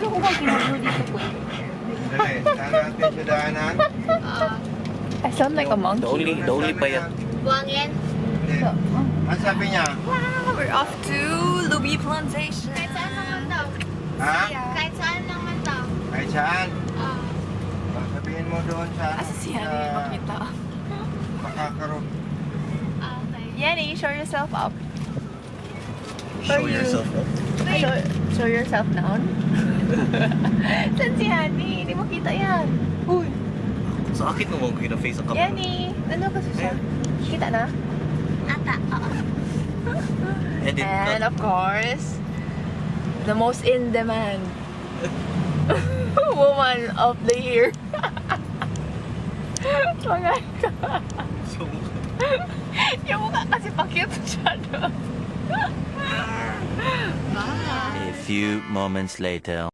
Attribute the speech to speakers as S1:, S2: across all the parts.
S1: Gusto ko bang kinablo dito po?
S2: Dali, saan natin sa daanan?
S1: I sound like a monkey.
S3: The only payat.
S4: Buangin.
S2: Hindi. Ang sabi niya?
S1: Wow, we're off to Lubi Plantation.
S4: Kahit saan naman daw.
S2: Ha?
S4: Kahit saan naman daw.
S2: Kahit saan? Sabihin mo doon sa...
S1: Asa siya na makita.
S2: Makakaroon.
S4: Okay.
S1: Yanni, show yourself up.
S3: Show yourself up.
S1: Show yourself down. Saan si Yanni? Hindi mo kita yan. Uy.
S3: Sa akin mo kita face ang camera.
S1: Yanni, ano kasi siya? Kita na?
S4: Ata, oo.
S3: Edit
S1: And
S3: cut.
S1: of course, the most in demand woman of the year. Mga
S3: So,
S1: yung mukha kasi pa-cute siya doon.
S5: A few moments later.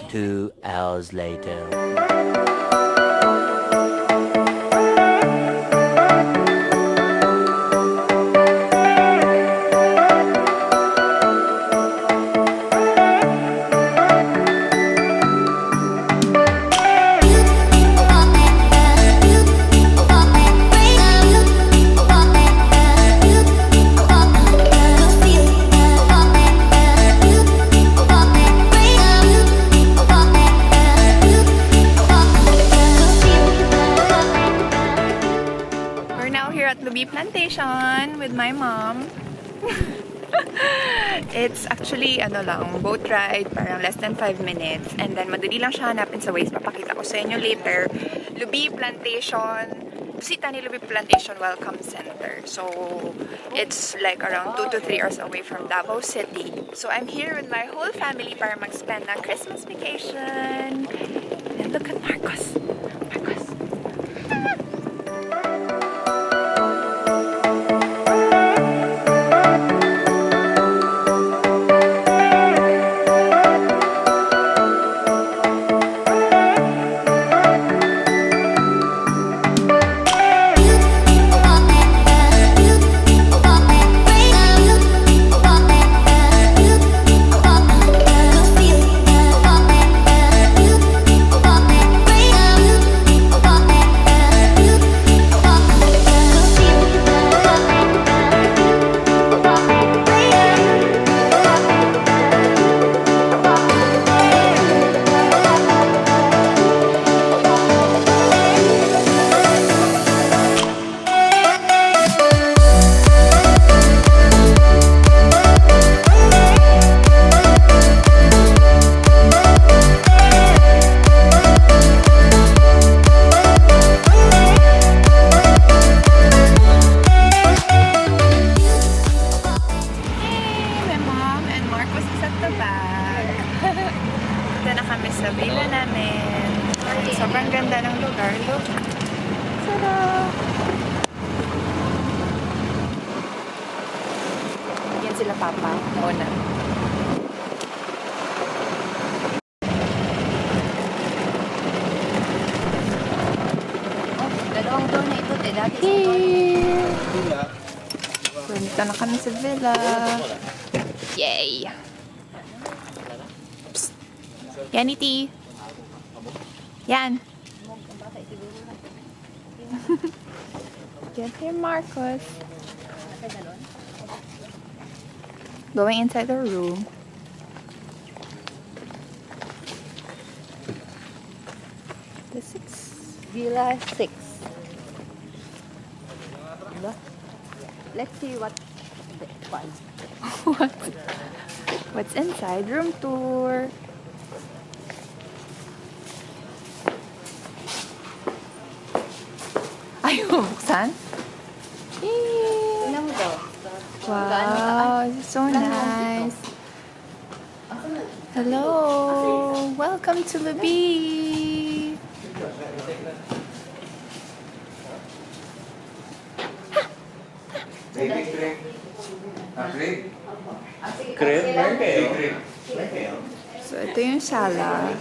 S5: Two hours later.
S1: Lubi Plantation with my mom. It's actually ano lang, boat ride, parang less than 5 minutes, and then madali lang siya hanapin sa Waze. Papakita ko sa inyo later. Lubi Plantation, Dusit Thani Lubi Plantation Welcome Center. So it's like around 2 to 3 hours away from Davao City. So I'm here with my whole family para mag-spend ng Christmas vacation. And look at Marcos. Marcos. Sa villa namin. Sobrang ganda ng lugar. Look. Sarap. Yan sila papa. Muna.
S4: Oh, dalawang door na ito. Dati sa
S1: Here. Punta na kami sa villa. Yay! Psst. Yan, iti. Yan. Get here, Marcos. Going inside the room. The 6.
S4: Villa 6. Let's see what the fun.
S1: What's inside? Room tour. Ay, buksan?
S4: Tingnan mo daw.
S1: Wow, this is so nice. Hello, welcome to Lubi.
S2: Baby cream. Cream?
S3: Cream?
S2: Baby cream.
S1: So, ito yung sala.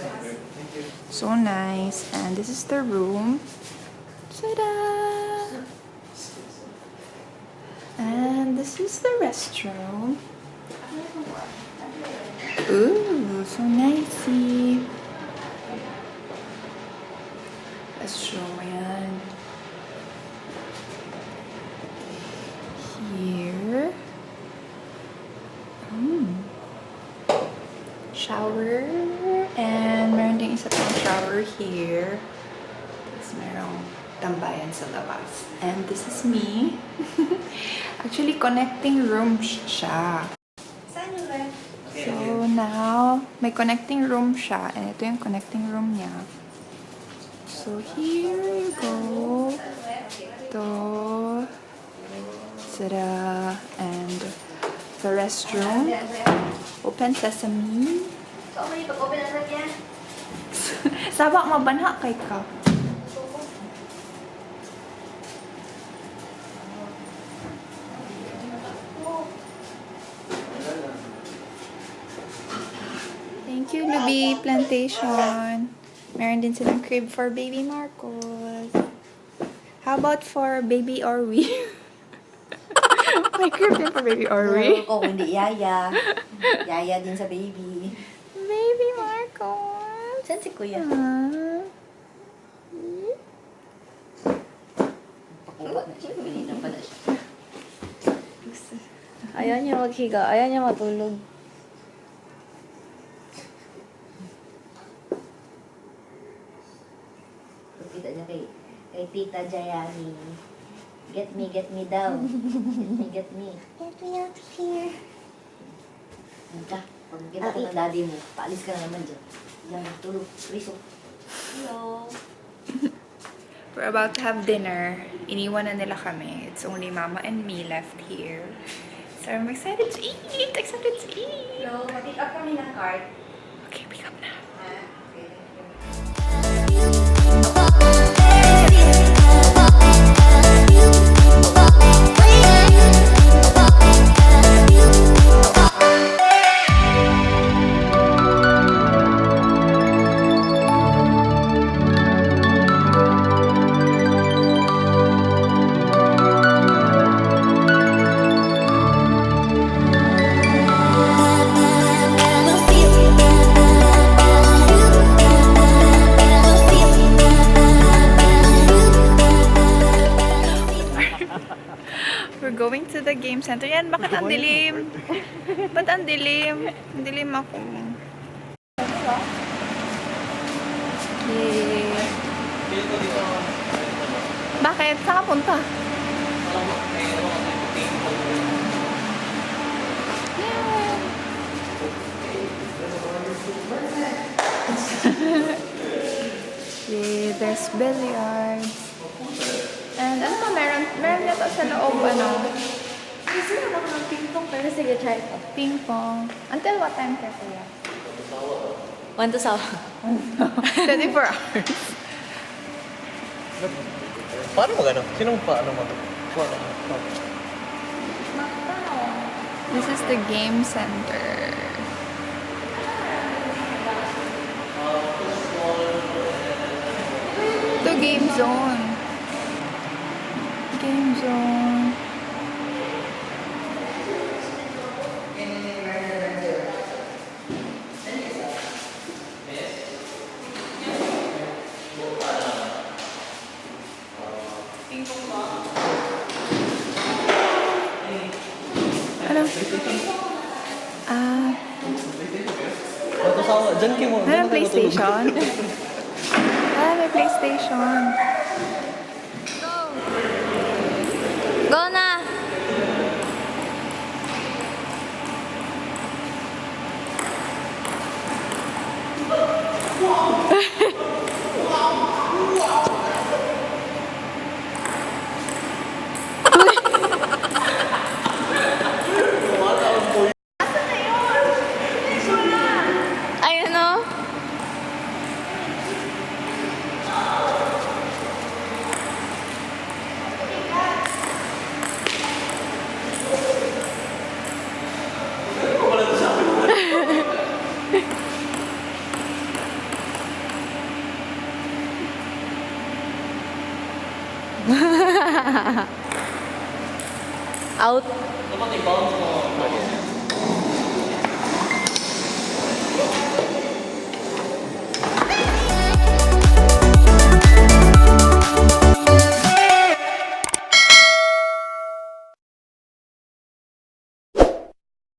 S1: So nice. And this is the room. Ta-da! And this is the restroom. Ooh, so nicey. Let's show mo yan. Here. Shower. And meron ding isa pang shower here. Tapos merong tambayan sa labas. And this is me. Actually, connecting room siya. So now, may connecting room siya. And ito yung connecting room niya. So here you go. Ito. Tada. And the restroom. Open sesame.
S4: So, may pag-open na yan.
S1: Sabak mabanha kay ka. Thank you, Lubi Plantation. Meron din silang crib for baby Marcos. How about for baby Orwi? May crib din for baby Orwi.
S4: Ko, hindi yaya. Yaya din sa baby.
S1: Baby Marcos.
S4: Saan si kuya? Pakuha na siya. Pininan pa na siya. Ayaw niya maghiga. Ayaw niya matulog. Kita niya kay Tita Jayani. Get me daw. Get me. Get me out of here. Ka, pag kita ko ng daddy mo, paalis ka na naman dyan. Diyan, tulog, priso. Hello.
S1: We're about to have dinner. Iniwan na nila kami. It's only Mama and me left here. So I'm excited to eat! Excited to eat!
S4: Hello, mag-pick up kami ng cart.
S1: Okay, pick up na. We're going to the game center. Yan, bakit ang dilim? Ba't ang dilim? Ang dilim ako. Yay. Bakit? Saan ka punta? Yay, there's billiards. And ano pa, meron na to sa loob, ano?
S4: Gusto na ako ng ping-pong, pero sige, try ko.
S1: Ping pong. Until what time ka kuya?
S4: 1 to 7.
S1: 24 hours.
S3: Paano magano? Sinong paano mo?
S1: This is the game center. The game zone. Game zone. Ano?
S3: Diyan kayo mo.
S1: Meron PlayStation? May PlayStation.
S4: Go na! Ayun o.
S6: Out.
S3: Dapat i-bounce mo.